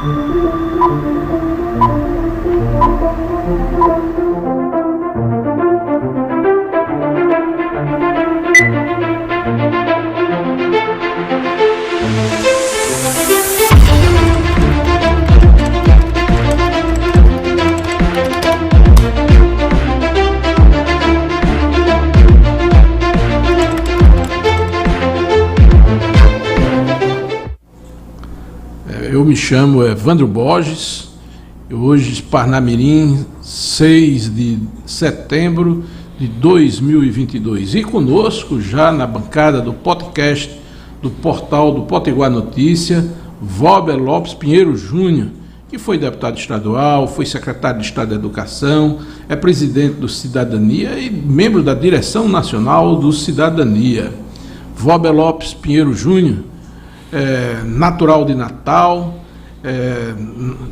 Eu me chamo Evandro Borges, hoje Parnamirim, 6 de setembro de 2022. E conosco, já na bancada do podcast do portal do Potiguar Notícia, Walber Lopes Pinheiro Júnior, que foi deputado estadual, foi secretário de Estado da Educação, é presidente do Cidadania e membro da Direção Nacional do Cidadania. Walber Lopes Pinheiro Júnior, natural de Natal,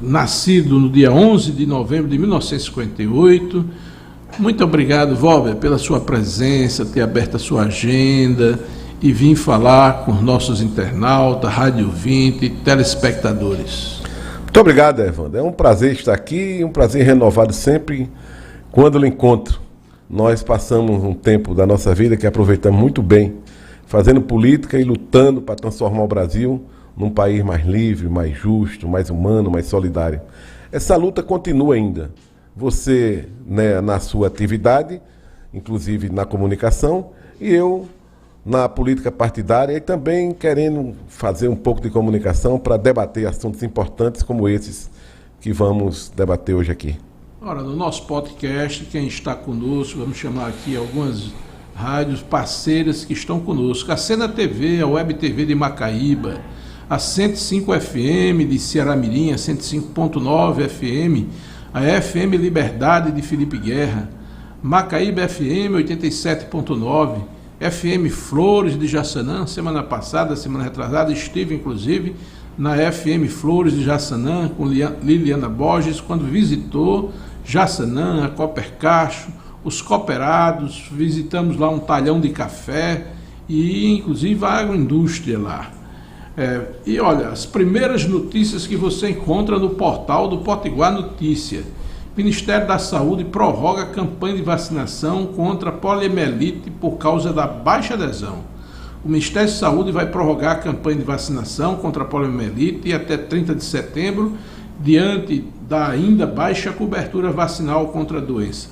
nascido no dia 11 de novembro de 1958. Muito obrigado, Walber, pela sua presença, ter aberto a sua agenda e vir falar com os nossos internautas, rádio ouvinte e telespectadores. Muito obrigado, Evandro. É um prazer estar aqui, um prazer renovado sempre quando lhe encontro. Nós passamos um tempo da nossa vida que aproveitamos muito bem, fazendo política e lutando para transformar o Brasil num país mais livre, mais justo, mais humano, mais solidário. Essa luta continua ainda. Você, né, na sua atividade, inclusive na comunicação, e eu na política partidária e também querendo fazer um pouco de comunicação para debater assuntos importantes como esses que vamos debater hoje aqui. Ora, no nosso podcast, quem está conosco, vamos chamar aqui algumas rádios parceiras que estão conosco. A Cena TV, a Web TV de Macaíba, a 105 FM de Ceará-Mirim, a 105.9 FM, a FM Liberdade de Felipe Guerra, Macaíba FM 87.9, FM Flores de Jaçanã. Semana passada, semana retrasada, estive inclusive na FM Flores de Jaçanã com Liliana Borges, quando visitou Jaçanã, a Copercacho, os cooperados, visitamos lá um talhão de café e inclusive a agroindústria lá. E olha, as primeiras notícias que você encontra no portal do Potiguar Notícia. Ministério da Saúde prorroga a campanha de vacinação contra a poliomielite por causa da baixa adesão. O Ministério da Saúde vai prorrogar a campanha de vacinação contra a poliomielite até 30 de setembro, diante da ainda baixa cobertura vacinal contra a doença.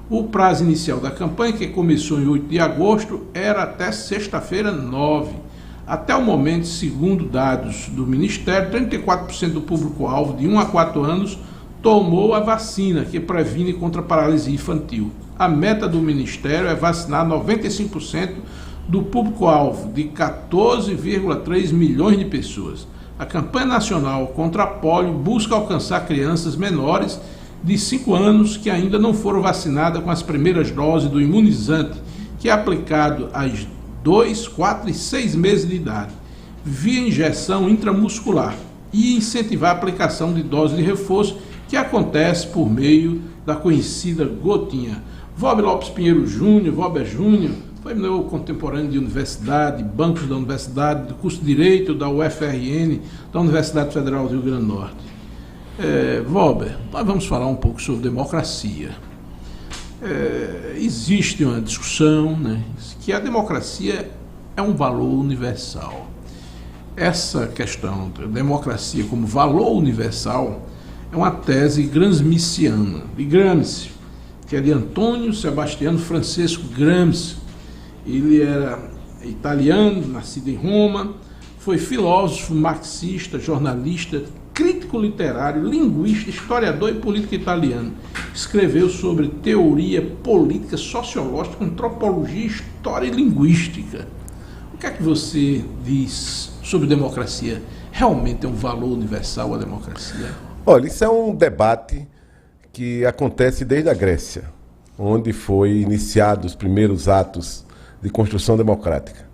O prazo inicial da campanha, que começou em 8 de agosto, era até sexta-feira 9. Até o momento, segundo dados do Ministério, 34% do público-alvo de 1 a 4 anos tomou a vacina que previne contra a paralisia infantil. A meta do Ministério é vacinar 95% do público-alvo de 14,3 milhões de pessoas. A campanha nacional contra a polio busca alcançar crianças menores de 5 anos que ainda não foram vacinadas com as primeiras doses do imunizante, que é aplicado às 2, 4 e 6 meses de idade, via injeção intramuscular, e incentivar a aplicação de doses de reforço, que acontece por meio da conhecida gotinha. Walber Lopes Pinheiro Júnior, Walber Júnior, foi meu contemporâneo de universidade, bancos da universidade, do curso de Direito da UFRN, da Universidade Federal do Rio Grande do Norte. Walber, nós vamos falar um pouco sobre democracia. Existe uma discussão, né, que a democracia é um valor universal. Essa questão da democracia como valor universal é uma tese gramsciana, de Gramsci, que é de Antônio Sebastiano Francesco Gramsci. Ele era italiano, nascido em Roma, foi filósofo, marxista, jornalista, crítico literário, linguista, historiador e político italiano. Escreveu sobre teoria política, sociológica, antropologia, história e linguística. O que é que você diz sobre democracia? Realmente é um valor universal a democracia? Olha, isso é um debate que acontece desde a Grécia, onde foi iniciados os primeiros atos de construção democrática.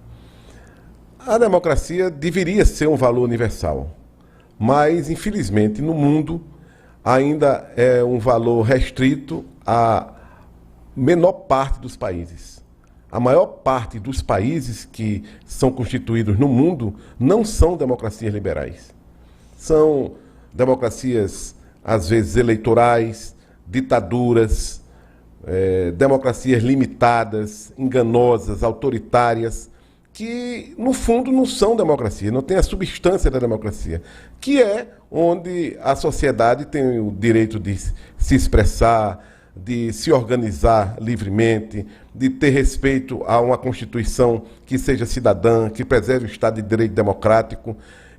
A democracia deveria ser um valor universal, mas, infelizmente, no mundo ainda é um valor restrito à menor parte dos países. A maior parte dos países que são constituídos no mundo não são democracias liberais. São democracias, às vezes, eleitorais, ditaduras, democracias limitadas, enganosas, autoritárias, que, no fundo, não são democracia, não tem a substância da democracia, que é onde a sociedade tem o direito de se expressar, de se organizar livremente, de ter respeito a uma Constituição que seja cidadã, que preserve o Estado de Direito democrático,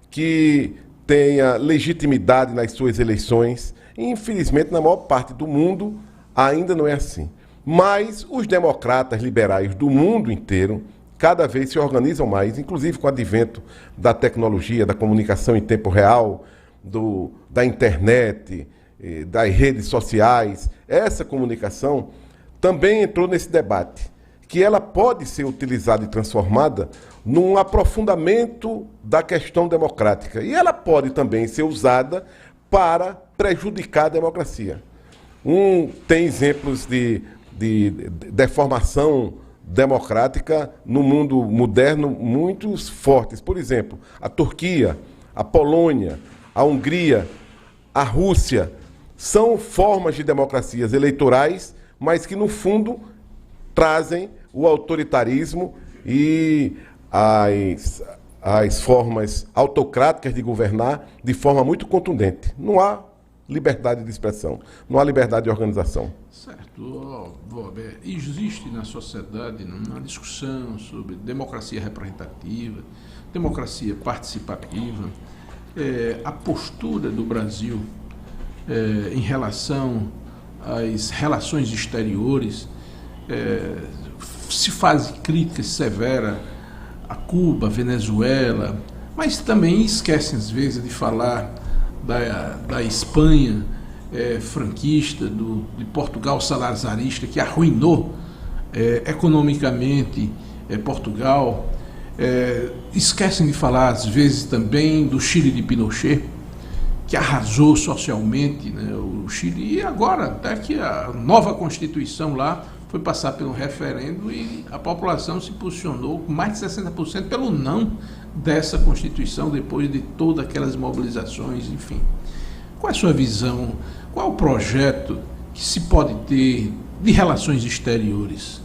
que tenha legitimidade nas suas eleições. E, infelizmente, na maior parte do mundo, ainda não é assim. Mas os democratas liberais do mundo inteiro cada vez se organizam mais, inclusive com o advento da tecnologia, da comunicação em tempo real, da internet, das redes sociais. Essa comunicação também entrou nesse debate, que ela pode ser utilizada e transformada num aprofundamento da questão democrática. E ela pode também ser usada para prejudicar a democracia. Tem exemplos de deformação democrática no mundo moderno muito fortes. Por exemplo, a Turquia, a Polônia, a Hungria, a Rússia, são formas de democracias eleitorais, mas que, no fundo, trazem o autoritarismo e as formas autocráticas de governar de forma muito contundente. Não há liberdade de expressão, não há liberdade de organização. Certo. Existe na sociedade uma discussão sobre democracia representativa, democracia participativa. A postura do Brasil em relação às relações exteriores, se faz críticas severas a Cuba, Venezuela, mas também esquecem às vezes de falar da Espanha franquista, de Portugal salazarista, que arruinou economicamente Portugal. Esquecem de falar às vezes também do Chile de Pinochet, que arrasou socialmente, né, o Chile. E agora, até que a nova Constituição lá foi passar pelo referendo e a população se posicionou com mais de 60% pelo não dessa Constituição, depois de todas aquelas mobilizações, enfim. Qual é a sua visão? Qual é o projeto que se pode ter de relações exteriores?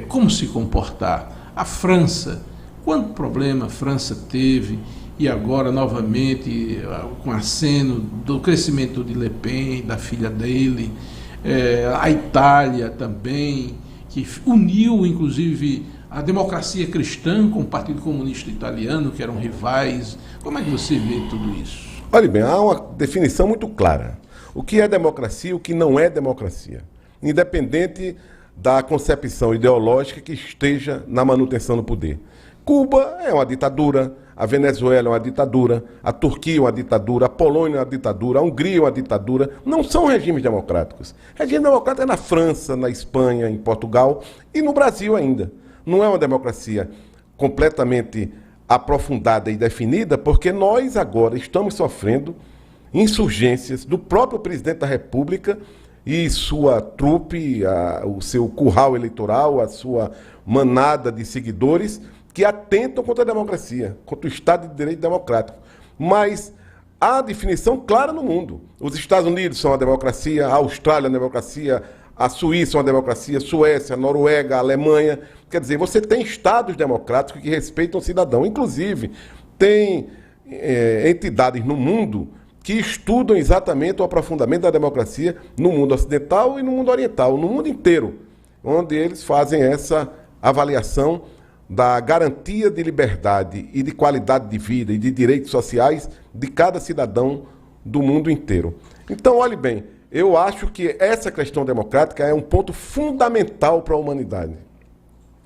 Como se comportar? A França, quanto problema a França teve? E agora, novamente, com aceno do crescimento de Le Pen, da filha dele, a Itália também, que uniu, inclusive, a democracia cristã com o Partido Comunista Italiano, que eram rivais. Como é que você vê tudo isso? Olha bem, há uma definição muito clara. O que é democracia e o que não é democracia, independente da concepção ideológica que esteja na manutenção do poder. Cuba é uma ditadura, a Venezuela é uma ditadura, a Turquia é uma ditadura, a Polônia é uma ditadura, a Hungria é uma ditadura. Não são regimes democráticos. Regime democrático é na França, na Espanha, em Portugal e no Brasil ainda. Não é uma democracia completamente aprofundada e definida, porque nós agora estamos sofrendo insurgências do próprio presidente da República e sua trupe, o seu curral eleitoral, a sua manada de seguidores, que atentam contra a democracia, contra o Estado de Direito democrático. Mas há definição clara no mundo. Os Estados Unidos são uma democracia, a Austrália é uma democracia, a Suíça é uma democracia, a Suécia, a Noruega, a Alemanha. Quer dizer, você tem estados democráticos que respeitam o cidadão. Inclusive, tem entidades no mundo que estudam exatamente o aprofundamento da democracia no mundo ocidental e no mundo oriental, no mundo inteiro, onde eles fazem essa avaliação da garantia de liberdade e de qualidade de vida e de direitos sociais de cada cidadão do mundo inteiro. Então, olhe bem, eu acho que essa questão democrática é um ponto fundamental para a humanidade.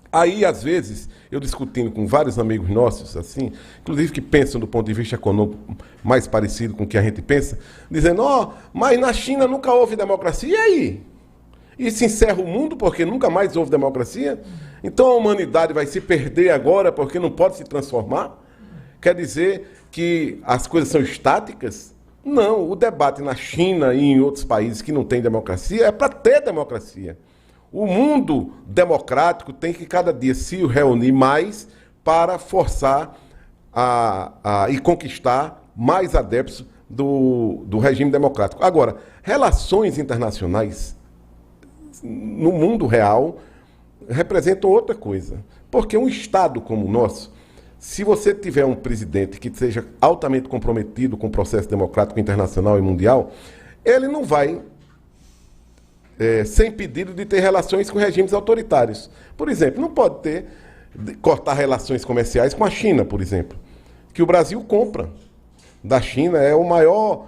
Aí, às vezes, eu discutindo com vários amigos nossos, assim, inclusive que pensam do ponto de vista econômico mais parecido com o que a gente pensa, dizendo, mas na China nunca houve democracia, e aí? E se encerra o mundo porque nunca mais houve democracia? Então a humanidade vai se perder agora porque não pode se transformar? Quer dizer que as coisas são estáticas? Não, o debate na China e em outros países que não têm democracia é para ter democracia. O mundo democrático tem que cada dia se reunir mais para forçar e conquistar mais adeptos do regime democrático. Agora, relações internacionais, no mundo real, representam outra coisa. Porque um Estado como o nosso, se você tiver um presidente que seja altamente comprometido com o processo democrático internacional e mundial, ele não vai ser impedido de ter relações com regimes autoritários. Por exemplo, não pode cortar relações comerciais com a China, por exemplo, que o Brasil compra da China, é o maior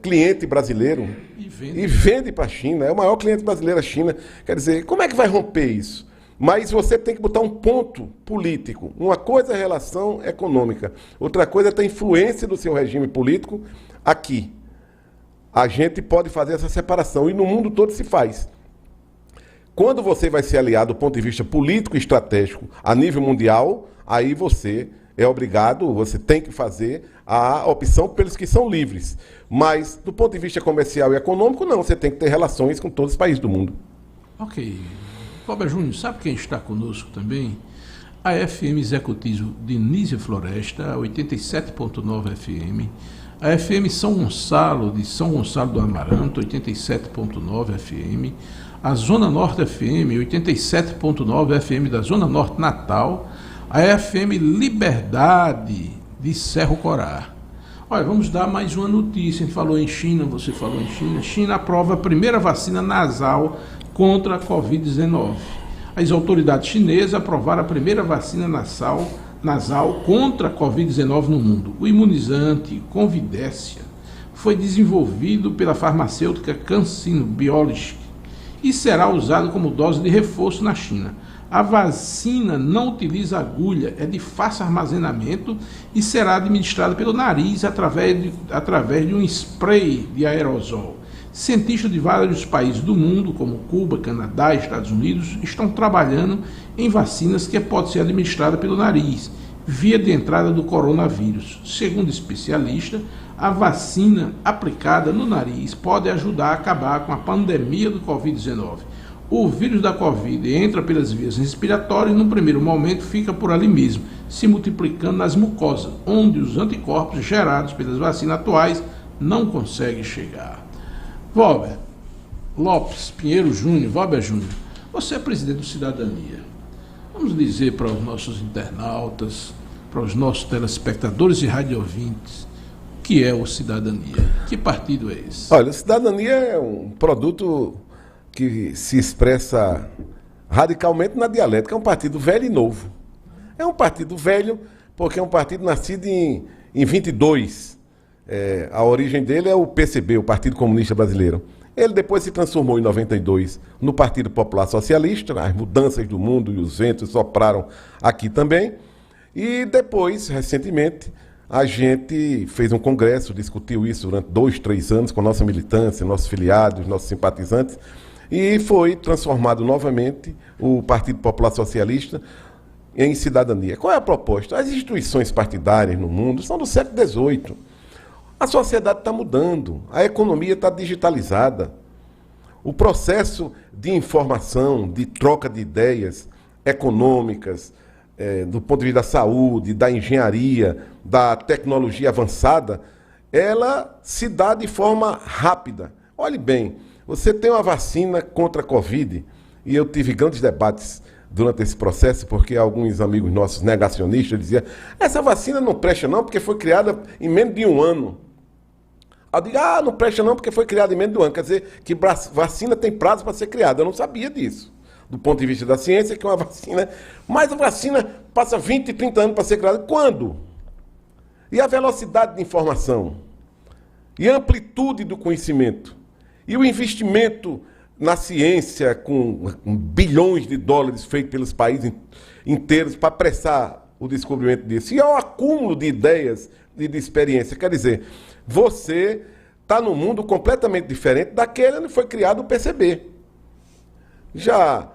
cliente brasileiro e vende para a China, é o maior cliente brasileiro a China. Quer dizer, como é que vai romper isso? Mas você tem que botar um ponto político. Uma coisa é a relação econômica, outra coisa é a influência do seu regime político aqui. A gente pode fazer essa separação e no mundo todo se faz. Quando você vai ser aliado do ponto de vista político e estratégico a nível mundial, aí você é obrigado, você tem que fazer a opção pelos que são livres. Mas, do ponto de vista comercial e econômico, não. Você tem que ter relações com todos os países do mundo. Ok. Cláudio Júnior, sabe quem está conosco também? A FM Executivo de Nísia Floresta, 87.9 FM. A FM São Gonçalo, de São Gonçalo do Amaranto, 87.9 FM. A Zona Norte FM, 87.9 FM da Zona Norte Natal. A FM Liberdade, de Cerro Corá. Olha, vamos dar mais uma notícia. A gente falou em China, você falou em China. China aprova a primeira vacina nasal contra a Covid-19. As autoridades chinesas aprovaram a primeira vacina nasal contra a Covid-19 no mundo. O imunizante Convidécia foi desenvolvido pela farmacêutica CanSino Biologics e será usado como dose de reforço na China. A vacina não utiliza agulha, é de fácil armazenamento e será administrada pelo nariz através de um spray de aerosol. Cientistas de vários países do mundo, como Cuba, Canadá e Estados Unidos, estão trabalhando em vacinas que podem ser administradas pelo nariz, via de entrada do coronavírus. Segundo especialista, a vacina aplicada no nariz pode ajudar a acabar com a pandemia do Covid-19. O vírus da Covid entra pelas vias respiratórias e, no primeiro momento, fica por ali mesmo, se multiplicando nas mucosas, onde os anticorpos gerados pelas vacinas atuais não conseguem chegar. Valber Lopes Pinheiro Júnior, Valber Júnior, você é presidente do Cidadania. Vamos dizer para os nossos internautas, para os nossos telespectadores e radiovintes, o que é o Cidadania? Que partido é esse? Olha, o Cidadania é um produto que se expressa radicalmente na dialética. É um partido velho e novo. É um partido velho porque é um partido nascido em 22. A origem dele é o PCB, o Partido Comunista Brasileiro. Ele depois se transformou em 92 no Partido Popular Socialista. As mudanças do mundo e os ventos sopraram aqui também. E depois, recentemente, a gente fez um congresso, discutiu isso durante 2, 3 anos com a nossa militância, nossos filiados, nossos simpatizantes, e foi transformado novamente o Partido Popular Socialista em Cidadania. Qual é a proposta? As instituições partidárias no mundo são do século XVIII. A sociedade está mudando, a economia está digitalizada. O processo de informação, de troca de ideias econômicas, do ponto de vista da saúde, da engenharia, da tecnologia avançada, ela se dá de forma rápida. Olhe bem, você tem uma vacina contra a Covid, e eu tive grandes debates durante esse processo, porque alguns amigos nossos negacionistas diziam: essa vacina não presta não, porque foi criada em menos de 1 ano. Eu digo: não presta não, porque foi criada em menos de 1 ano. Quer dizer, que vacina tem prazo para ser criada. Eu não sabia disso, do ponto de vista da ciência, que uma vacina... Mas a vacina passa 20, 30 anos para ser criada. Quando? E a velocidade de informação? E a amplitude do conhecimento? E o investimento na ciência, com bilhões de dólares feitos pelos países inteiros para apressar o descobrimento disso. E ao acúmulo de ideias e de experiência. Quer dizer, você está num mundo completamente diferente daquele onde foi criado o PCB. Já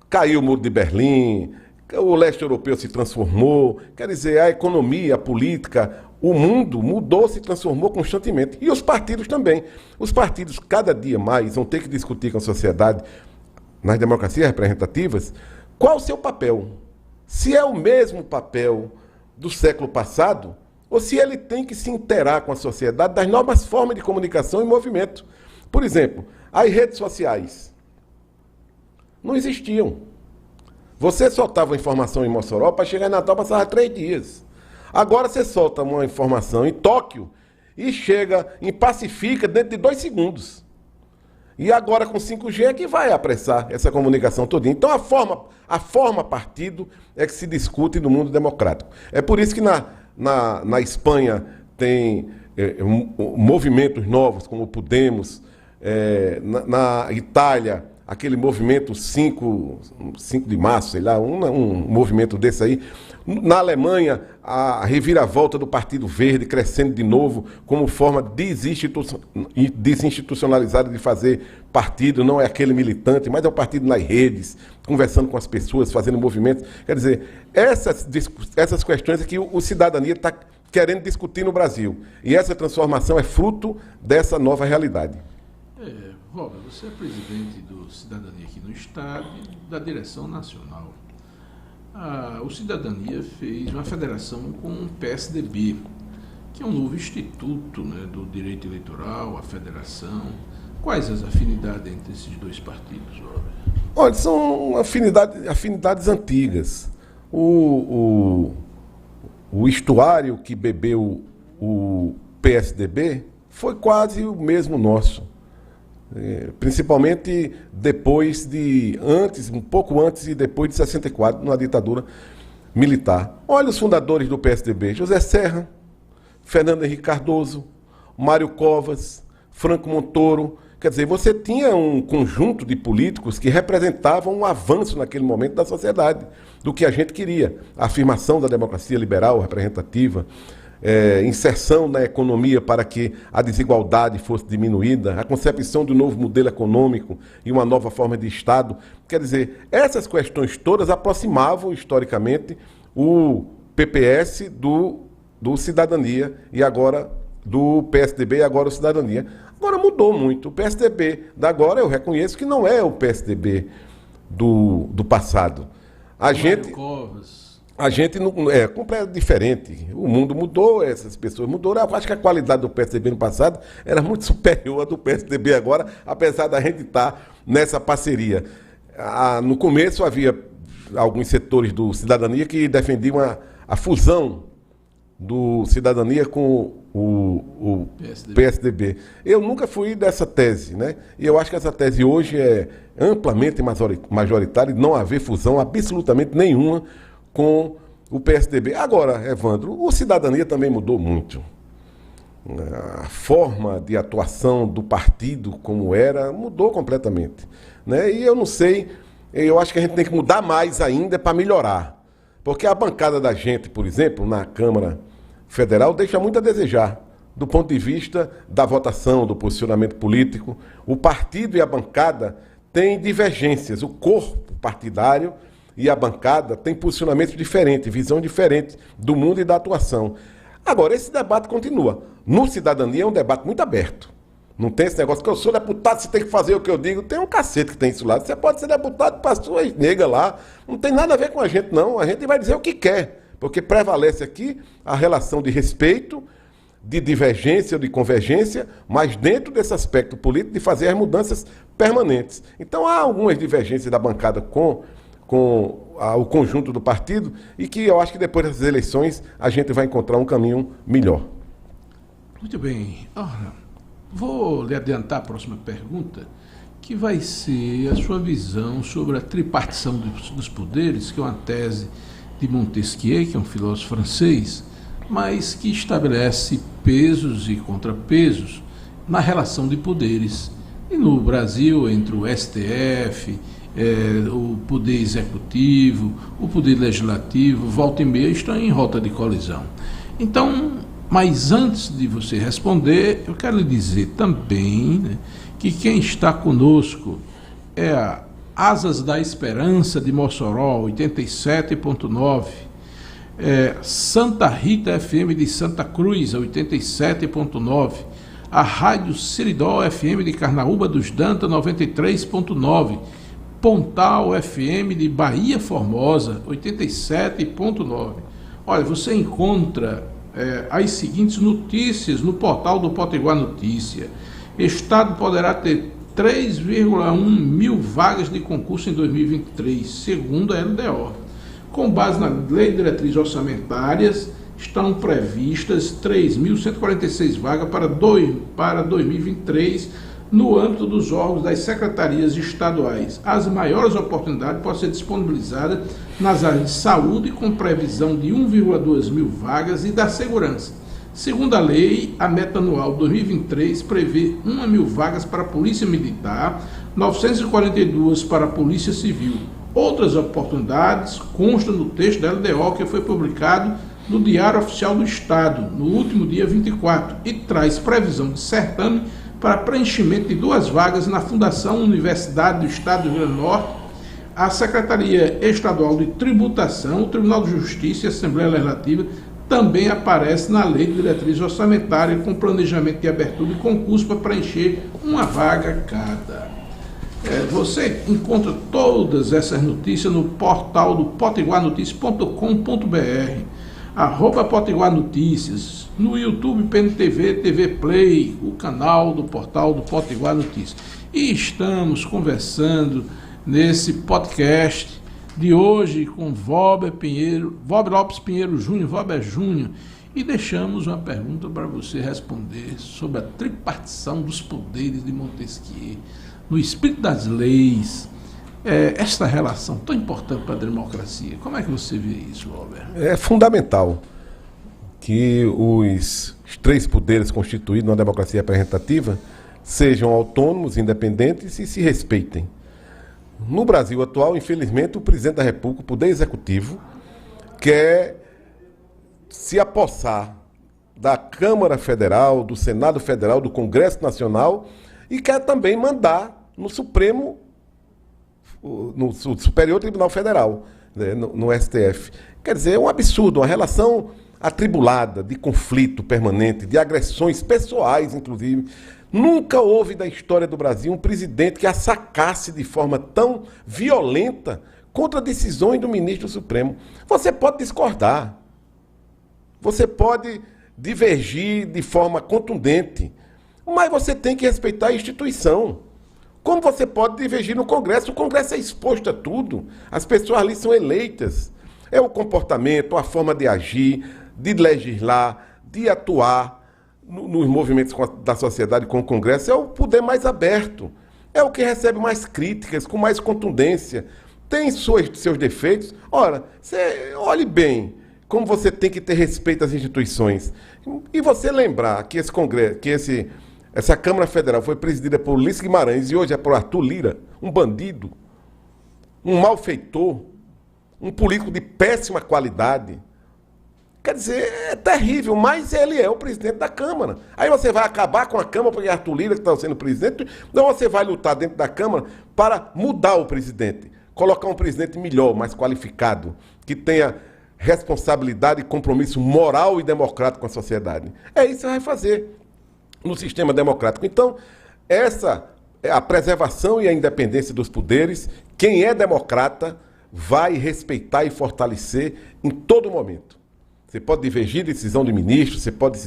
caiu o Muro de Berlim, o leste europeu se transformou. Quer dizer, a economia, a política, o mundo mudou, se transformou constantemente. E os partidos também. Os partidos, cada dia mais, vão ter que discutir com a sociedade, nas democracias representativas, qual o seu papel. Se é o mesmo papel do século passado, ou se ele tem que se interar com a sociedade das novas formas de comunicação e movimento. Por exemplo, as redes sociais não existiam. Você soltava informação em Mossoró, para chegar em Natal passava 3 dias. Agora você solta uma informação em Tóquio e chega em Pacifica dentro de 2 segundos. E agora com 5G é que vai apressar essa comunicação toda. Então a forma partido é que se discute no mundo democrático. É por isso que na Espanha tem movimentos novos, como o Podemos, na Itália, aquele movimento 5 de março, sei lá, um movimento desse aí. Na Alemanha, a reviravolta do Partido Verde crescendo de novo como forma desinstitucionalizada de fazer partido, não é aquele militante, mas é o partido nas redes, conversando com as pessoas, fazendo movimentos. Quer dizer, essas questões é que o Cidadania está querendo discutir no Brasil. E essa transformação é fruto dessa nova realidade. Robert, você é presidente do Cidadania aqui no Estado e da direção nacional. O Cidadania fez uma federação com o PSDB, que é um novo instituto, né, do direito eleitoral, a federação. Quais as afinidades entre esses 2 partidos, Robert? Olha, são afinidades antigas. O estuário que bebeu o PSDB foi quase o mesmo nosso. Principalmente um pouco antes e depois de 64, na ditadura militar. Olha os fundadores do PSDB: José Serra, Fernando Henrique Cardoso, Mário Covas, Franco Montoro. Quer dizer, você tinha um conjunto de políticos que representavam um avanço naquele momento da sociedade, do que a gente queria: a afirmação da democracia liberal representativa, inserção na economia para que a desigualdade fosse diminuída, a concepção de um novo modelo econômico e uma nova forma de Estado. Quer dizer, essas questões todas aproximavam historicamente o PPS do Cidadania, e agora do PSDB e agora o Cidadania. Agora mudou muito. O PSDB da agora, eu reconheço que não é o PSDB do passado. A gente não é completamente diferente. O mundo mudou, essas pessoas mudaram. Eu acho que a qualidade do PSDB no passado era muito superior à do PSDB agora, apesar da gente estar nessa parceria. No começo havia alguns setores do Cidadania que defendiam a fusão do Cidadania com o PSDB. Eu nunca fui dessa tese, né? E eu acho que essa tese hoje é amplamente majoritária, e não haver fusão absolutamente nenhuma com o PSDB. Agora, Evandro, o Cidadania também mudou muito. A forma de atuação do partido, como era, mudou completamente, né? E eu não sei, eu acho que a gente tem que mudar mais ainda para melhorar. Porque a bancada da gente, por exemplo, na Câmara Federal, deixa muito a desejar, do ponto de vista da votação, do posicionamento político. O partido e a bancada têm divergências. O corpo partidário e a bancada têm posicionamentos diferentes, visão diferente do mundo e da atuação. Agora, esse debate continua. No Cidadania é um debate muito aberto. Não tem esse negócio que eu sou deputado, você tem que fazer o que eu digo. Tem um cacete que tem isso lá. Você pode ser deputado para as suas negras lá. Não tem nada a ver com a gente, não. A gente vai dizer o que quer. Porque prevalece aqui a relação de respeito, de divergência ou de convergência, mas dentro desse aspecto político de fazer as mudanças permanentes. Então há algumas divergências da bancada com o conjunto do partido, e que eu acho que depois dessas eleições a gente vai encontrar um caminho melhor. Muito bem. Vou lhe adiantar a próxima pergunta, que vai ser a sua visão sobre a tripartição dos poderes, que é uma tese de Montesquieu, que é um filósofo francês, mas que estabelece pesos e contrapesos na relação de poderes. E no Brasil, entre o STF, o poder executivo, o poder legislativo, volta e meia, estão em rota de colisão. Então, mas antes de você responder, eu quero lhe dizer também, né, que quem está conosco é a Asas da Esperança de Mossoró, 87.9, Santa Rita FM de Santa Cruz, 87.9, a Rádio Seridó FM de Carnaúba dos Dantas, 93.9, Pontal FM de Bahia Formosa, 87.9. Olha, você encontra as seguintes notícias no portal do Potiguar Notícia. Estado poderá ter 3,1 mil vagas de concurso em 2023, segundo a LDO. Com base na Lei de Diretrizes Orçamentárias, estão previstas 3.146 vagas para 2023 no âmbito dos órgãos das secretarias estaduais. As maiores oportunidades podem ser disponibilizadas nas áreas de saúde, com previsão de 1,2 mil vagas, e da segurança. Segundo a lei, a meta anual 2023 prevê 1 mil vagas para a Polícia Militar, 942 para a Polícia Civil. Outras oportunidades constam no texto da LDO, que foi publicado no Diário Oficial do Estado, no último dia 24, e traz previsão de certame para preenchimento de 2 vagas na Fundação Universidade do Estado do Rio Grande do Norte, a Secretaria Estadual de Tributação, o Tribunal de Justiça e a Assembleia Legislativa. Também aparece na Lei de Diretrizes Orçamentárias, com planejamento de abertura de concurso para preencher 1 vaga cada. Você encontra todas essas notícias no portal do potiguarnoticias.com.br, @Potiguar Notícias, no YouTube, PNTV, TV Play, o canal do portal do Potiguar Notícias. E estamos conversando nesse podcast de hoje com Valber Lopes Pinheiro Júnior, Valber Júnior, e deixamos uma pergunta para você responder sobre a tripartição dos poderes de Montesquieu, no espírito das leis, esta relação tão importante para a democracia. Como é que você vê isso, Valber? É fundamental que os 3 poderes constituídos numa democracia representativa sejam autônomos, independentes e se respeitem. No Brasil atual, infelizmente, o presidente da República, o Poder Executivo, quer se apossar da Câmara Federal, do Senado Federal, do Congresso Nacional, e quer também mandar no Supremo, no Superior Tribunal Federal, né, no STF. Quer dizer, é um absurdo, uma relação atribulada, de conflito permanente, de agressões pessoais, inclusive. Nunca houve na história do Brasil um presidente que assacasse de forma tão violenta contra decisões do ministro Supremo. Você pode discordar, você pode divergir de forma contundente, mas você tem que respeitar a instituição. Como você pode divergir no Congresso? O Congresso é exposto a tudo. As pessoas ali são eleitas. É o comportamento, a forma de agir, de legislar, de atuar nos movimentos da sociedade com o Congresso. É o poder mais aberto. É o que recebe mais críticas, com mais contundência. Tem seus defeitos. Ora, você olhe bem como você tem que ter respeito às instituições. E você lembrar que esse Congresso, essa Câmara Federal foi presidida por Ulisses Guimarães e hoje é por Arthur Lira, um bandido, um malfeitor, um político de péssima qualidade. Quer dizer, é terrível, mas ele é o presidente da Câmara. Aí você vai acabar com a Câmara porque é Arthur Lira que está sendo presidente, ou você vai lutar dentro da Câmara para mudar o presidente, colocar um presidente melhor, mais qualificado, que tenha responsabilidade e compromisso moral e democrático com a sociedade. É isso que você vai fazer no sistema democrático. Então, essa é a preservação e a independência dos poderes. Quem é democrata vai respeitar e fortalecer em todo momento. Você pode divergir de decisão de ministro, você pode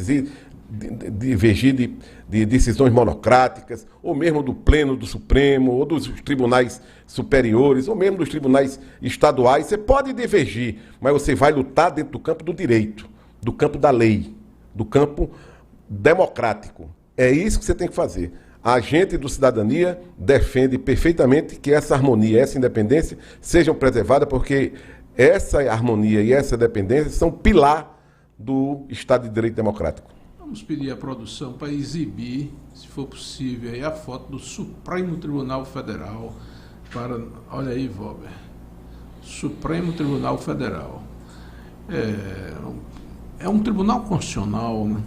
divergir de decisões monocráticas, ou mesmo do Pleno do Supremo, ou dos tribunais superiores, ou mesmo dos tribunais estaduais. Você pode divergir, mas você vai lutar dentro do campo do direito, do campo da lei, do campo democrático. É isso que você tem que fazer. A Agente do Cidadania defende perfeitamente que essa harmonia, essa independência sejam preservadas, porque essa harmonia e essa dependência são pilar do Estado de Direito Democrático. Vamos pedir à produção para exibir, se for possível, aí a foto do Supremo Tribunal Federal. Olha aí, Valber. Supremo Tribunal Federal. É um tribunal constitucional, né?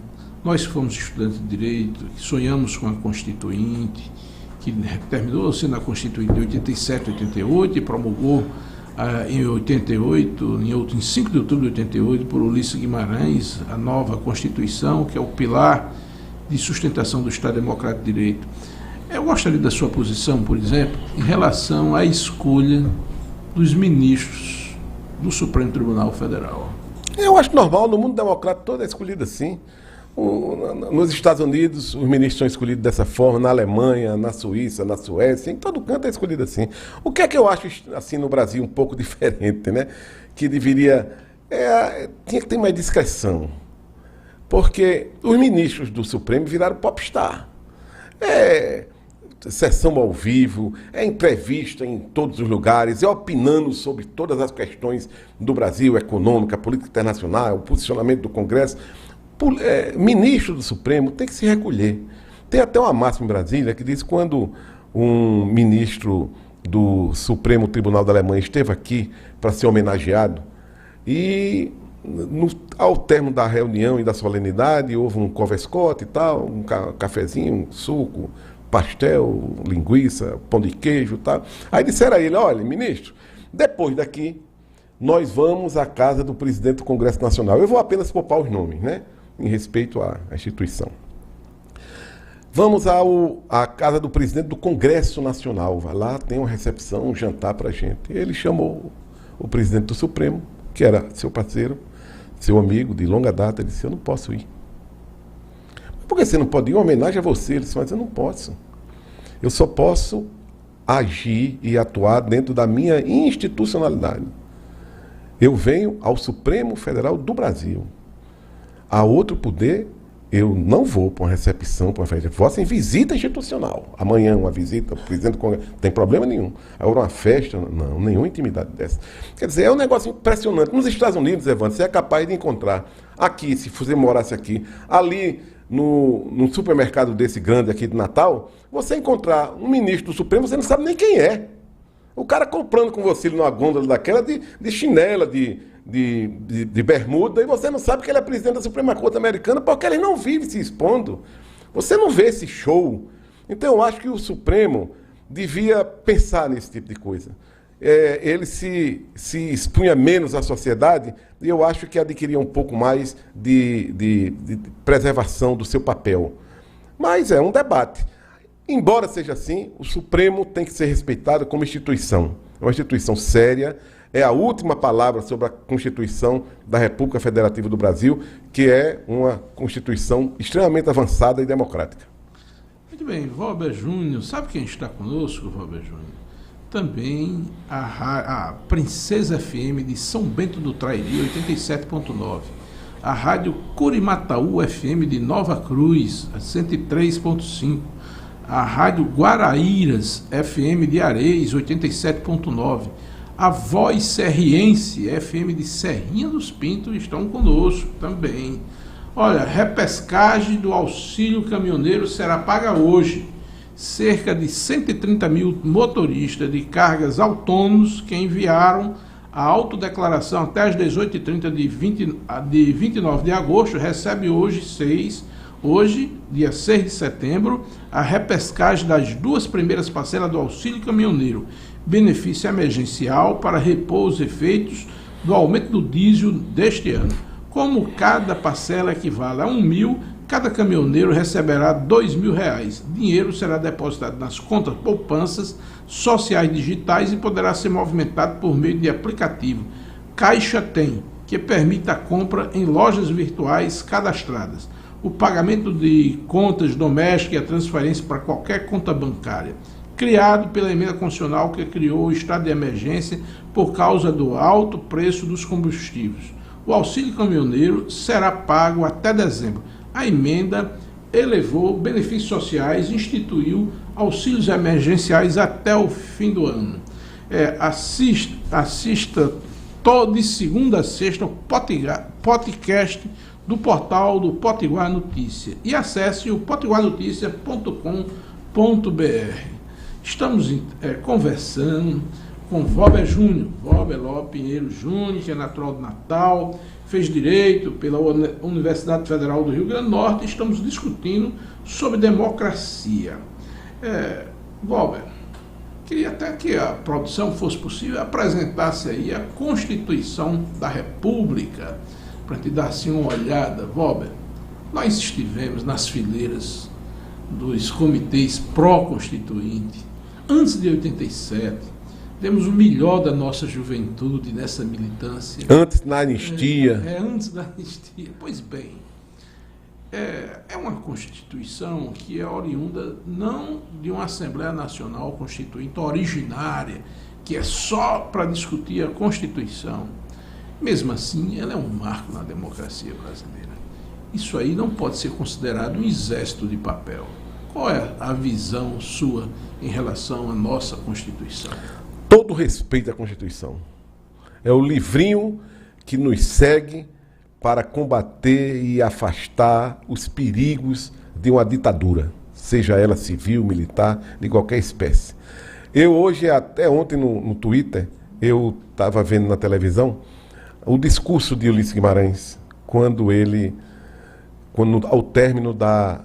Nós que fomos estudantes de Direito, que sonhamos com a Constituinte, que terminou sendo a Constituinte de 87, 88 e promulgou em 88, em 5 de outubro de 88, por Ulisses Guimarães, a nova Constituição, que é o pilar de sustentação do Estado Democrático de Direito. Eu gostaria da sua posição, por exemplo, em relação à escolha dos ministros do Supremo Tribunal Federal. Eu acho normal, no mundo democrático todo é escolhido assim. Nos Estados Unidos, os ministros são escolhidos dessa forma, na Alemanha, na Suíça, na Suécia, em todo canto é escolhido assim. O que é que eu acho, assim, no Brasil um pouco diferente, né? Que deveria... tinha que ter mais discrição. Porque os ministros do Supremo viraram popstar. Sessão ao vivo, entrevista em todos os lugares, opinando sobre todas as questões do Brasil, econômica, política internacional, o posicionamento do Congresso. Ministro do Supremo tem que se recolher. Tem até uma máxima em Brasília que diz que quando um ministro do Supremo Tribunal da Alemanha esteve aqui para ser homenageado e ao término da reunião e da solenidade houve um converscote e tal, um cafezinho, um suco, pastel, linguiça, pão de queijo e tal. Aí disseram a ele, olha, ministro, depois daqui nós vamos à casa do presidente do Congresso Nacional. Eu vou apenas poupar os nomes, né? Em respeito à instituição. Vamos à casa do presidente do Congresso Nacional. Vai lá, tem uma recepção, um jantar para a gente. Ele chamou o presidente do Supremo, que era seu parceiro, seu amigo de longa data. Ele disse, eu não posso ir. Por que você não pode ir? Uma homenagem a você. Ele disse, mas eu não posso. Eu só posso agir e atuar dentro da minha institucionalidade. Eu venho ao Supremo Federal do Brasil. A outro poder, eu não vou para uma recepção, para uma festa. Vou em visita institucional. Amanhã, uma visita, o presidente do Congresso, não tem problema nenhum. Agora, uma festa, não, nenhuma intimidade dessa. Quer dizer, é um negócio impressionante. Nos Estados Unidos, Evandro, você é capaz de encontrar aqui, se você morasse aqui, ali no supermercado desse grande aqui de Natal, você encontrar um ministro do Supremo, você não sabe nem quem é. O cara comprando com você numa gôndola daquela de chinela, de bermuda, e você não sabe que ele é presidente da Suprema Corte Americana porque ele não vive se expondo. Você não vê esse show. Então eu acho que o Supremo devia pensar nesse tipo de coisa. Ele se expunha menos à sociedade e eu acho que adquiria um pouco mais de preservação do seu papel. Mas é um debate. Embora seja assim, o Supremo tem que ser respeitado como instituição. É uma instituição séria, é a última palavra sobre a Constituição da República Federativa do Brasil, que é uma Constituição extremamente avançada e democrática. Muito bem, Valber Júnior, sabe quem está conosco, Valber Júnior? Também a Princesa FM de São Bento do Trairi, 87.9. A Rádio Curimataú FM de Nova Cruz, 103.5. A Rádio Guaraíras FM de Areis, 87.9. A Voz Serriense FM de Serrinha dos Pintos estão conosco também. Olha, repescagem do auxílio caminhoneiro será paga hoje. Cerca de 130 mil motoristas de cargas autônomos que enviaram a autodeclaração até às 18h30 de 29 de agosto recebe hoje, dia 6 de setembro, a repescagem das 2 primeiras parcelas do auxílio caminhoneiro, benefício emergencial para repor os efeitos do aumento do diesel deste ano. Como cada parcela equivale a 1 mil, cada caminhoneiro receberá R$2.000. Dinheiro será depositado nas contas poupanças sociais digitais e poderá ser movimentado por meio de aplicativo Caixa Tem, que permite a compra em lojas virtuais cadastradas, o pagamento de contas domésticas e a transferência para qualquer conta bancária. Criado pela emenda constitucional que criou o estado de emergência por causa do alto preço dos combustíveis. O auxílio caminhoneiro será pago até dezembro. A emenda elevou benefícios sociais e instituiu auxílios emergenciais até o fim do ano. Assista de segunda a sexta ao podcast do portal do Potiguar Notícia e acesse o potiguarnoticia.com.br. Estamos conversando com Valber Júnior, Valber Lopes Pinheiro Júnior, que é natural de Natal, fez Direito pela Universidade Federal do Rio Grande do Norte. Estamos discutindo sobre democracia. Valber, queria até que a produção fosse possível apresentasse aí a Constituição da República, para te dar assim uma olhada. Valber, nós estivemos nas fileiras dos comitês pró-constituinte antes de 87, demos o melhor da nossa juventude nessa militância. Antes da anistia. Antes da anistia. Pois bem, é uma Constituição que é oriunda não de uma Assembleia Nacional Constituinte originária, que é só para discutir a Constituição. Mesmo assim, ela é um marco na democracia brasileira. Isso aí não pode ser considerado um exército de papel. Qual é a visão sua em relação à nossa Constituição? Todo respeito à Constituição. É o livrinho que nos segue para combater e afastar os perigos de uma ditadura, seja ela civil, militar, de qualquer espécie. Eu hoje, até ontem no Twitter, eu estava vendo na televisão o discurso de Ulisses Guimarães, quando ao término da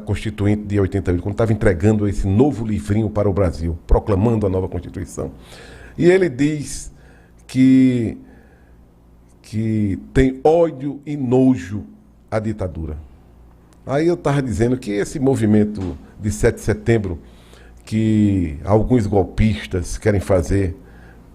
Constituinte de 88, quando estava entregando esse novo livrinho para o Brasil, proclamando a nova Constituição. E ele diz que tem ódio e nojo à ditadura. Aí eu estava dizendo que esse movimento de 7 de setembro, que alguns golpistas querem fazer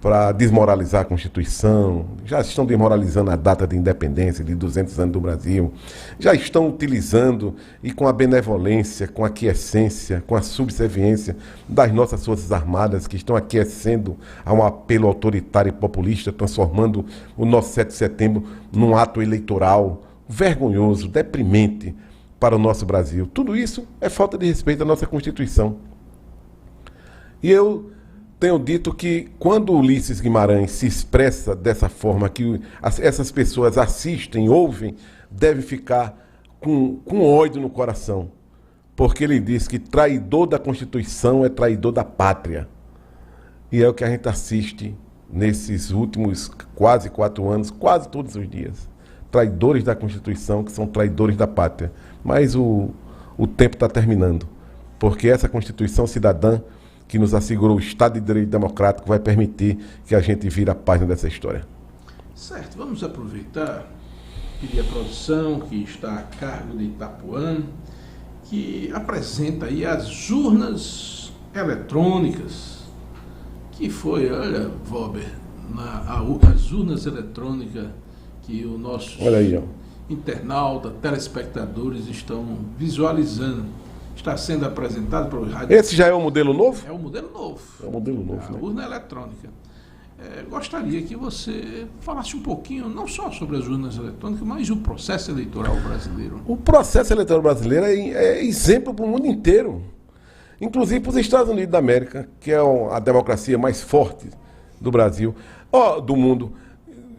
para desmoralizar a Constituição, já estão desmoralizando a data de independência de 200 anos do Brasil, já estão utilizando e com a benevolência, com a aquiescência, com a subserviência das nossas Forças Armadas, que estão aquiescendo a um apelo autoritário e populista, transformando o nosso 7 de setembro num ato eleitoral vergonhoso, deprimente para o nosso Brasil. Tudo isso é falta de respeito à nossa Constituição. E eu tenho dito que quando Ulisses Guimarães se expressa dessa forma, que essas pessoas assistem, ouvem, devem ficar com ódio no coração. Porque ele diz que traidor da Constituição é traidor da pátria. E é o que a gente assiste nesses últimos quase 4 anos, quase todos os dias. Traidores da Constituição, que são traidores da pátria. Mas o tempo está terminando. Porque essa Constituição cidadã que nos assegurou o Estado de Direito Democrático vai permitir que a gente vire a página dessa história. Certo, vamos aproveitar, pedir a produção que está a cargo de Itapuã, que apresenta aí as urnas eletrônicas, que foi, olha, Valber, as urnas eletrônicas que o nosso internauta, telespectadores estão visualizando. Está sendo apresentado para o rádio. Esse já é o modelo novo? É o modelo novo. É o modelo novo, a urna eletrônica. Gostaria que você falasse um pouquinho, não só sobre as urnas eletrônicas, mas o processo eleitoral brasileiro. O processo eleitoral brasileiro é exemplo para o mundo inteiro. Inclusive para os Estados Unidos da América, que é a democracia mais forte do Brasil, do mundo.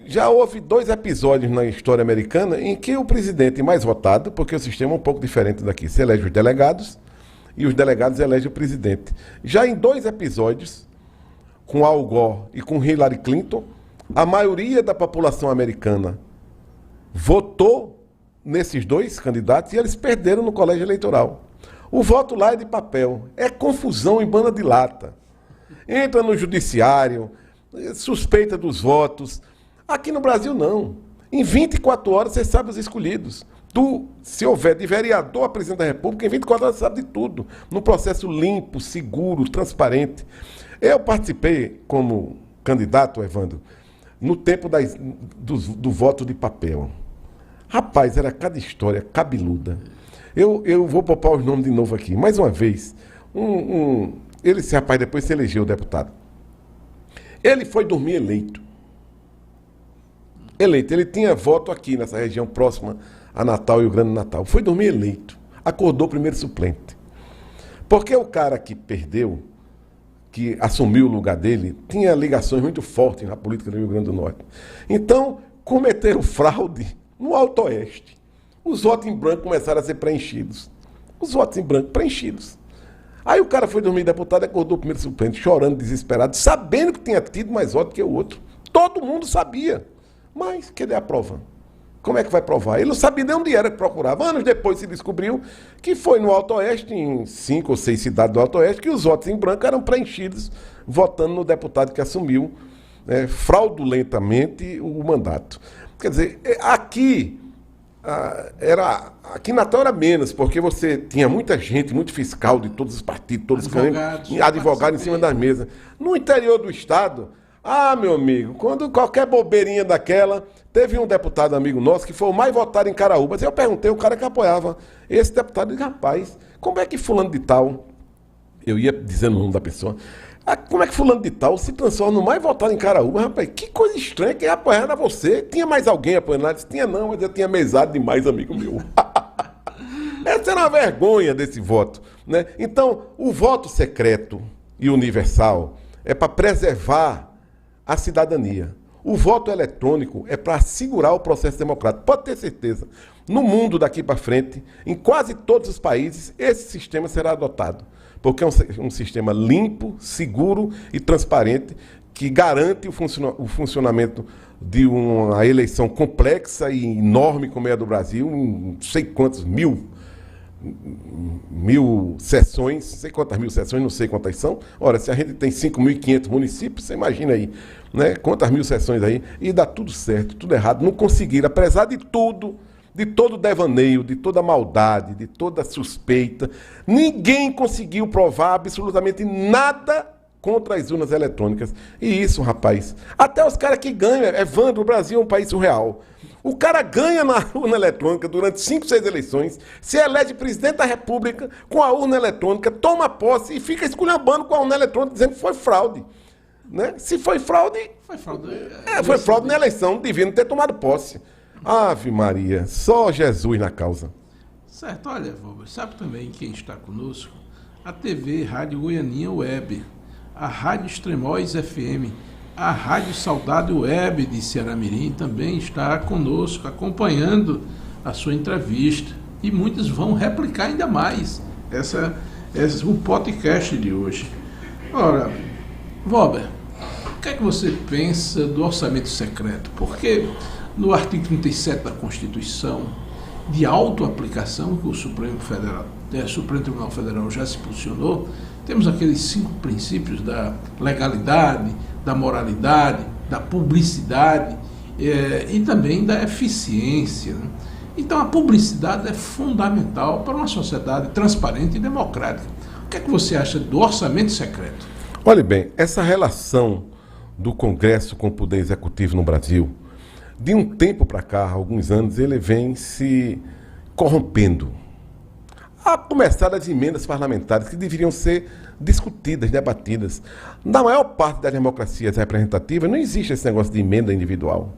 Já houve 2 episódios na história americana em que o presidente mais votado, porque o sistema é um pouco diferente daqui, se elege os delegados e os delegados elegem o presidente. Já em 2 episódios, com Al Gore e com Hillary Clinton, a maioria da população americana votou nesses 2 candidatos e eles perderam no colégio eleitoral. O voto lá é de papel, é confusão em banda de lata. Entra no judiciário, suspeita dos votos. Aqui no Brasil, não. Em 24 horas, você sabe os escolhidos. Se houver de vereador a presidente da República, em 24 horas você sabe de tudo. Num processo limpo, seguro, transparente. Eu participei como candidato, Evandro, no tempo do voto de papel. Rapaz, era cada história cabeluda. Eu vou poupar os nomes de novo aqui. Mais uma vez, esse rapaz depois se elegeu deputado. Ele foi dormir eleito. Ele tinha voto aqui nessa região próxima a Natal e o Grande Natal. Foi dormir eleito. Acordou primeiro suplente. Porque o cara que perdeu, que assumiu o lugar dele, tinha ligações muito fortes na política do Rio Grande do Norte. Então, cometeram fraude no Alto Oeste. Os votos em branco começaram a ser preenchidos. Os votos em branco preenchidos. Aí o cara foi dormir deputado e acordou o primeiro suplente, chorando, desesperado, sabendo que tinha tido mais votos que o outro. Todo mundo sabia. Mas, cadê a prova? Como é que vai provar? Ele não sabia nem onde era que procurava. Anos depois se descobriu que foi no Alto Oeste, em 5 ou 6 cidades do Alto Oeste, que os votos em branco eram preenchidos, votando no deputado que assumiu fraudulentamente o mandato. Quer dizer, aqui Aqui em Natal era menos, porque você tinha muita gente, muito fiscal de todos os partidos, todos os advogados em cima das mesas. No interior do estado, meu amigo, quando qualquer bobeirinha daquela, teve um deputado amigo nosso que foi o mais votado em Caraúbas. Eu perguntei, o cara que apoiava esse deputado, eu disse, rapaz, como é que fulano de tal, eu ia dizendo o nome da pessoa, como é que fulano de tal se transforma no mais votado em Caraúbas? Rapaz, que coisa estranha, quem apoiava era você. Tinha mais alguém apoiando lá? Disse, tinha não, mas eu tinha mesado demais, amigo meu. Essa era uma vergonha desse voto, né? Então, o voto secreto e universal é para preservar a cidadania. O voto eletrônico é para assegurar o processo democrático. Pode ter certeza. No mundo daqui para frente, em quase todos os países, esse sistema será adotado. Porque é um sistema limpo, seguro e transparente que garante o funcionamento de uma eleição complexa e enorme como é a do Brasil, não sei quantos mil sessões, não sei quantas mil sessões, não sei quantas são. Ora, se a gente tem 5.500 municípios, você imagina aí, né? Quantas mil sessões aí, e dá tudo certo, tudo errado. Não conseguiram, apesar de tudo, de todo devaneio, de toda maldade, de toda suspeita, ninguém conseguiu provar absolutamente nada contra as urnas eletrônicas. E isso, rapaz, até os caras que ganham, Evandro, o Brasil é um país surreal. O cara ganha na urna eletrônica durante 5, 6 eleições, se elege presidente da República com a urna eletrônica, toma posse e fica esculhambando com a urna eletrônica, dizendo que foi fraude. Né? Se foi fraude... Foi fraude na eleição, devia não ter tomado posse. Ave Maria, só Jesus na causa. Certo, olha, Valber, sabe também quem está conosco? A TV Rádio Goianinha Web, a Rádio Extremóis FM, a Rádio Saudade Web de Ceará-Mirim também está conosco, acompanhando a sua entrevista. E muitos vão replicar ainda mais o podcast de hoje. Ora, Valber, o que é que você pensa do orçamento secreto? Porque no artigo 37 da Constituição, de autoaplicação, que o Supremo Tribunal Federal já se posicionou, temos aqueles 5 princípios da legalidade, da moralidade, da publicidade e também da eficiência. Né? Então a publicidade é fundamental para uma sociedade transparente e democrática. O que é que você acha do orçamento secreto? Olhe bem, essa relação do Congresso com o Poder Executivo no Brasil, de um tempo para cá, há alguns anos, ele vem se corrompendo. A começar das emendas parlamentares que deveriam ser discutidas, debatidas. Na maior parte das democracias representativas não existe esse negócio de emenda individual.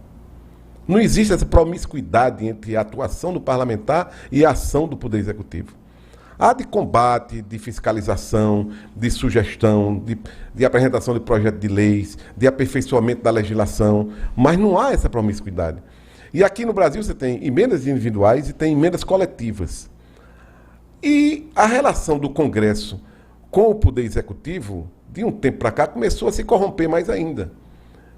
Não existe essa promiscuidade entre a atuação do parlamentar e a ação do Poder Executivo. Há de combate, de fiscalização, de sugestão, de apresentação de projetos de leis, de aperfeiçoamento da legislação, mas não há essa promiscuidade. E aqui no Brasil você tem emendas individuais e tem emendas coletivas. E a relação do Congresso com o Poder Executivo, de um tempo para cá, começou a se corromper mais ainda.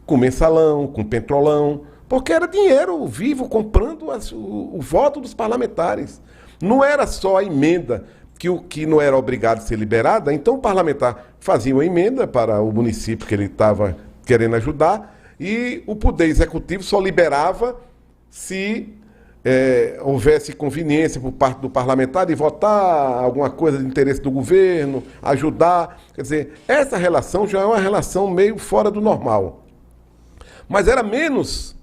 Com mensalão, com petrolão, porque era dinheiro vivo comprando o voto dos parlamentares. Não era só a emenda que não era obrigado a ser liberada, então o parlamentar fazia uma emenda para o município que ele estava querendo ajudar e o Poder Executivo só liberava se houvesse conveniência por parte do parlamentar de votar alguma coisa de interesse do governo, ajudar. Quer dizer, essa relação já é uma relação meio fora do normal. Mas era menos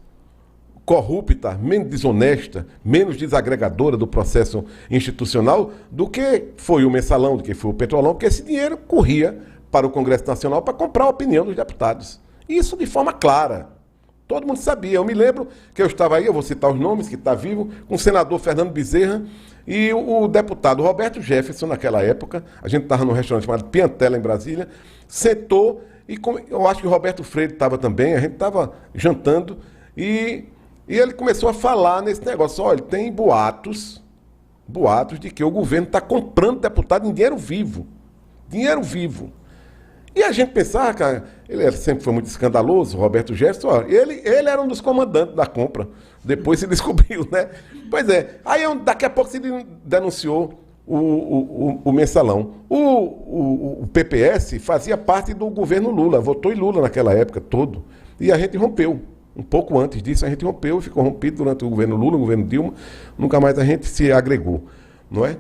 corrupta, menos desonesta, menos desagregadora do processo institucional do que foi o mensalão, do que foi o petrolão, porque esse dinheiro corria para o Congresso Nacional para comprar a opinião dos deputados. Isso de forma clara. Todo mundo sabia. Eu me lembro que eu estava aí, eu vou citar os nomes, que está vivo, com o senador Fernando Bezerra e o deputado Roberto Jefferson, naquela época. A gente estava num restaurante chamado Piantella, em Brasília, sentou e eu acho que o Roberto Freire estava também, a gente estava jantando e ele começou a falar nesse negócio. Olha, tem boatos de que o governo está comprando deputado em dinheiro vivo. Dinheiro vivo. E a gente pensava, cara, ele sempre foi muito escandaloso, Roberto Jefferson, ó, ele era um dos comandantes da compra. Depois se descobriu, né? Pois é. Aí daqui a pouco se denunciou o mensalão. O PPS fazia parte do governo Lula, votou em Lula naquela época todo. E a gente rompeu. Um pouco antes disso a gente rompeu e ficou rompido durante o governo Lula, o governo Dilma, nunca mais a gente se agregou, não é?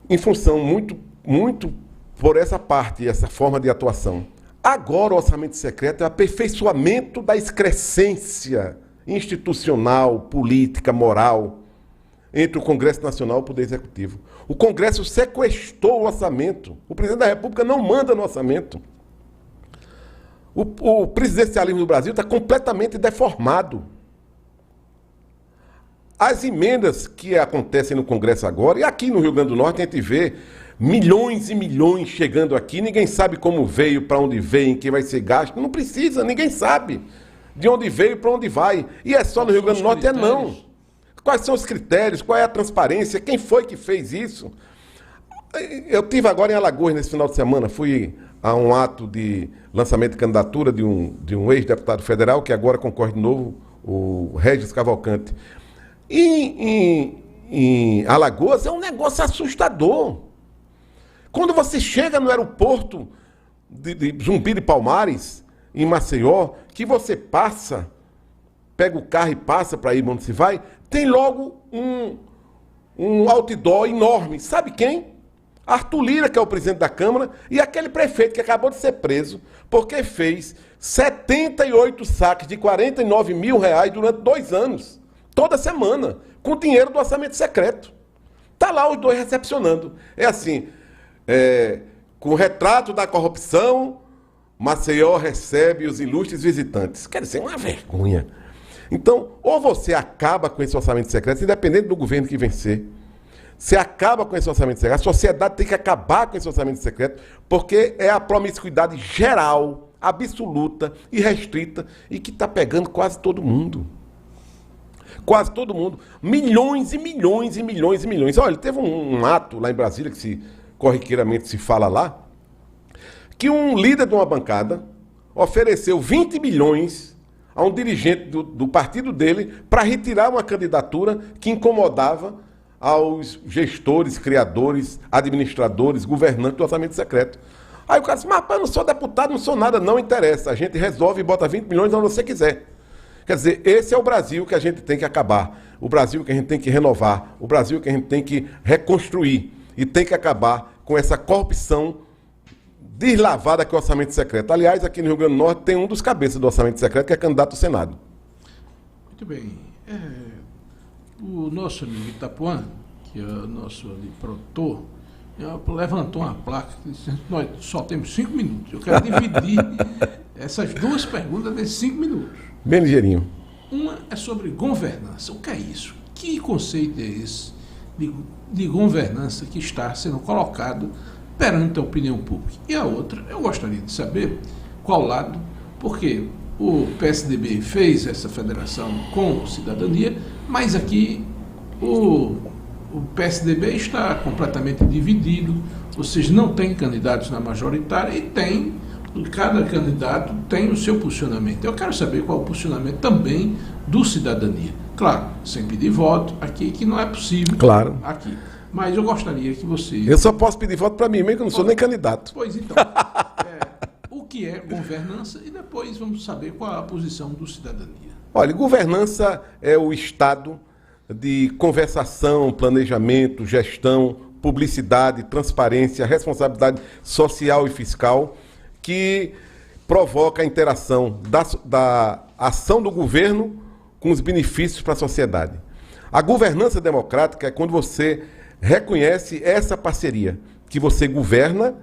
Em função muito por essa parte, essa forma de atuação. Agora o orçamento secreto é o aperfeiçoamento da excrescência institucional, política, moral, entre o Congresso Nacional e o Poder Executivo. O Congresso sequestrou o orçamento. O presidente da República não manda no orçamento. O presidencialismo do Brasil está completamente deformado. As emendas que acontecem no Congresso agora, e aqui no Rio Grande do Norte a gente vê milhões e milhões chegando aqui, ninguém sabe como veio, para onde vem, quem vai ser gasto, não precisa, ninguém sabe de onde veio e para onde vai. E é só no Rio Grande do Norte, não. Quais são os critérios, qual é a transparência, quem foi que fez isso? Eu estive agora em Alagoas nesse final de semana, fui a um ato de lançamento de candidatura de um ex-deputado federal, que agora concorre de novo, o Regis Cavalcante. E em Alagoas é um negócio assustador. Quando você chega no aeroporto de Zumbi de Palmares, em Maceió, que você pega o carro e passa para ir onde se vai, tem logo um outdoor enorme. Sabe quem? Arthur Lira, que é o presidente da Câmara, e aquele prefeito que acabou de ser preso porque fez 78 saques de 49 mil reais durante 2 anos, toda semana, com dinheiro do orçamento secreto. Está lá os dois recepcionando. É assim, com o retrato da corrupção, Maceió recebe os ilustres visitantes. Quer dizer, uma vergonha. Então, ou você acaba com esse orçamento secreto, independente do governo que vencer, você acaba com esse orçamento secreto, a sociedade tem que acabar com esse orçamento secreto, porque é a promiscuidade geral, absoluta e restrita, e que está pegando quase todo mundo. Quase todo mundo. Milhões e milhões e milhões e milhões. Olha, teve um ato lá em Brasília, que corriqueiramente se fala lá, que um líder de uma bancada ofereceu 20 milhões a um dirigente do partido dele para retirar uma candidatura que incomodava aos gestores, criadores, administradores, governantes do orçamento secreto. Aí o cara disse, mas rapaz, eu não sou deputado, não sou nada, não interessa. A gente resolve e bota 20 milhões onde você quiser. Quer dizer, esse é o Brasil que a gente tem que acabar. O Brasil que a gente tem que renovar. O Brasil que a gente tem que reconstruir. E tem que acabar com essa corrupção deslavada que é o orçamento secreto. Aliás, aqui no Rio Grande do Norte tem um dos cabeças do orçamento secreto que é candidato ao Senado. Muito bem. O nosso amigo Itapuã, que é o nosso produtor, levantou uma placa que disse, nós só temos 5 minutos. Eu quero dividir essas 2 perguntas nesses 5 minutos. Bem ligeirinho. Uma é sobre governança. O que é isso? Que conceito é esse de governança que está sendo colocado perante a opinião pública? E a outra, eu gostaria de saber qual lado, porque o PSDB fez essa federação com Cidadania, mas aqui o PSDB está completamente dividido, ou seja, não tem candidatos na majoritária e cada candidato tem o seu posicionamento. Eu quero saber qual é o posicionamento também do Cidadania. Claro, sem pedir voto aqui, que não é possível. Claro. Aqui. Mas eu gostaria que você... Eu só posso pedir voto para mim mesmo, que eu não sou nem candidato. Pois então. O que é governança e depois vamos saber qual é a posição do Cidadania. Olha, governança é o estado de conversação, planejamento, gestão, publicidade, transparência, responsabilidade social e fiscal que provoca a interação da ação do governo com os benefícios para a sociedade. A governança democrática é quando você reconhece essa parceria, que você governa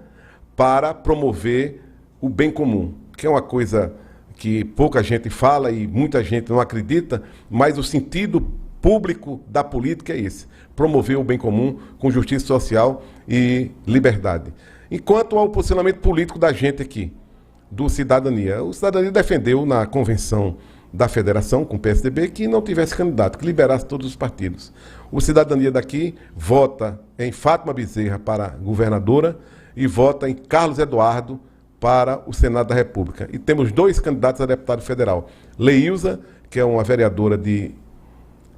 para promover o bem comum, que é uma coisa que pouca gente fala e muita gente não acredita, mas o sentido público da política é esse, promover o bem comum com justiça social e liberdade. Enquanto ao posicionamento político da gente aqui, do Cidadania, o Cidadania defendeu na convenção da federação com o PSDB que não tivesse candidato, que liberasse todos os partidos. O Cidadania daqui vota em Fátima Bezerra para governadora e vota em Carlos Eduardo para o Senado da República. E temos 2 candidatos a deputado federal. Leilza, que é uma vereadora de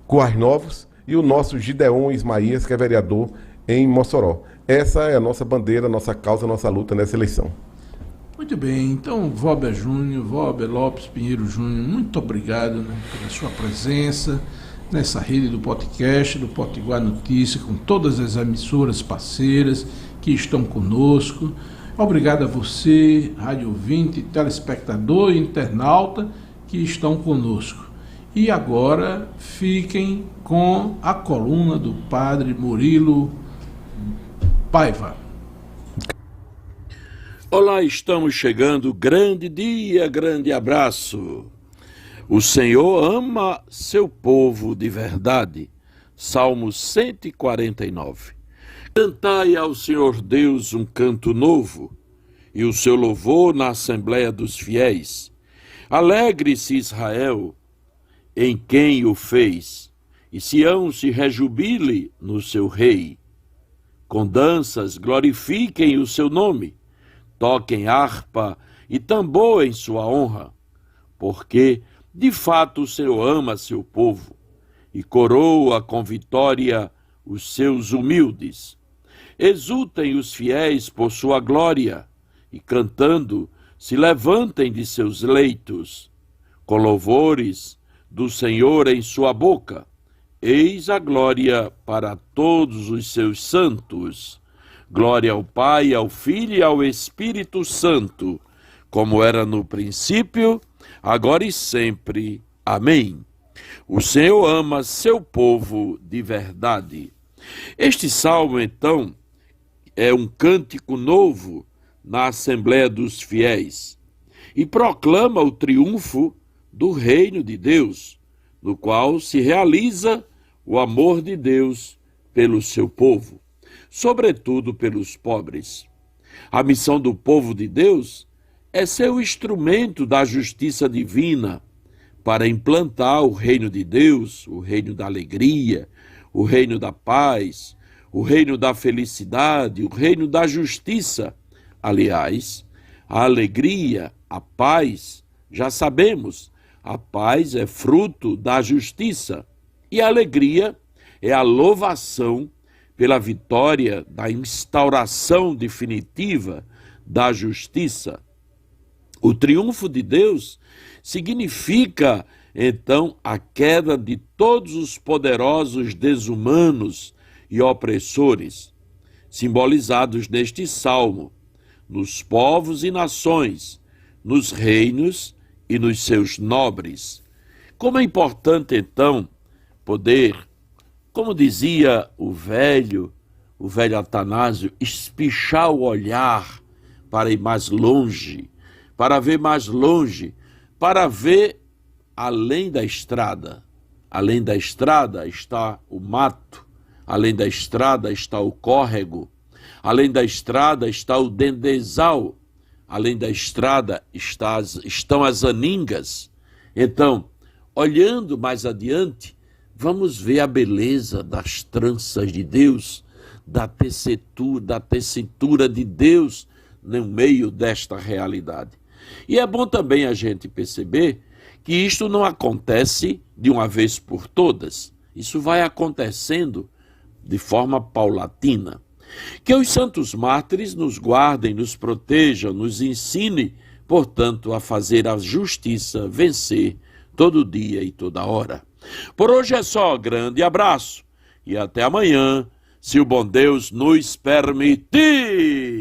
Currais Novos, e o nosso Gideon Ismaías, que é vereador em Mossoró. Essa é a nossa bandeira, nossa causa, nossa luta nessa eleição. Muito bem, então, Valber Júnior, Valber Lopes Pinheiro Júnior, muito obrigado, né, pela sua presença nessa rede do podcast, do Potiguar Notícia, com todas as emissoras parceiras que estão conosco. Obrigado a você, rádio ouvinte, telespectador e internauta que estão conosco. E agora fiquem com a coluna do Padre Murilo Paiva. Olá, estamos chegando, grande dia, grande abraço. O Senhor ama seu povo de verdade. Salmo 149. Cantai ao Senhor Deus um canto novo, e o seu louvor na Assembleia dos Fiéis. Alegre-se Israel, em quem o fez, e Sião se rejubile no seu rei. Com danças glorifiquem o seu nome, toquem harpa e tambor em sua honra, porque, de fato, o Senhor ama seu povo e coroa com vitória os seus humildes. Exultem os fiéis por sua glória e, cantando, se levantem de seus leitos, com louvores do Senhor em sua boca. Eis a glória para todos os seus santos. Glória ao Pai, ao Filho e ao Espírito Santo, como era no princípio, agora e sempre. Amém. O Senhor ama seu povo de verdade. Este salmo, então, é um cântico novo na Assembleia dos Fiéis e proclama o triunfo do reino de Deus, no qual se realiza o amor de Deus pelo seu povo, sobretudo pelos pobres. A missão do povo de Deus é ser o instrumento da justiça divina para implantar o reino de Deus, o reino da alegria, o reino da paz, o reino da felicidade, o reino da justiça. Aliás, a alegria, a paz, já sabemos, a paz é fruto da justiça e a alegria é a louvação pela vitória da instauração definitiva da justiça. O triunfo de Deus significa, então, a queda de todos os poderosos desumanos e opressores, simbolizados neste salmo, nos povos e nações, nos reinos e nos seus nobres. Como é importante, então, poder, como dizia o velho Atanásio, espichar o olhar para ir mais longe, para ver mais longe, para ver além da estrada. Além da estrada está o mato, além da estrada está o córrego, além da estrada está o dendezal, além da estrada estão as aningas. Então, olhando mais adiante, vamos ver a beleza das tranças de Deus, da tessitura de Deus no meio desta realidade. E é bom também a gente perceber que isto não acontece de uma vez por todas. Isso vai acontecendo de forma paulatina. Que os santos mártires nos guardem, nos protejam, nos ensinem, portanto, a fazer a justiça vencer todo dia e toda hora. Por hoje é só, grande abraço e até amanhã, se o bom Deus nos permitir.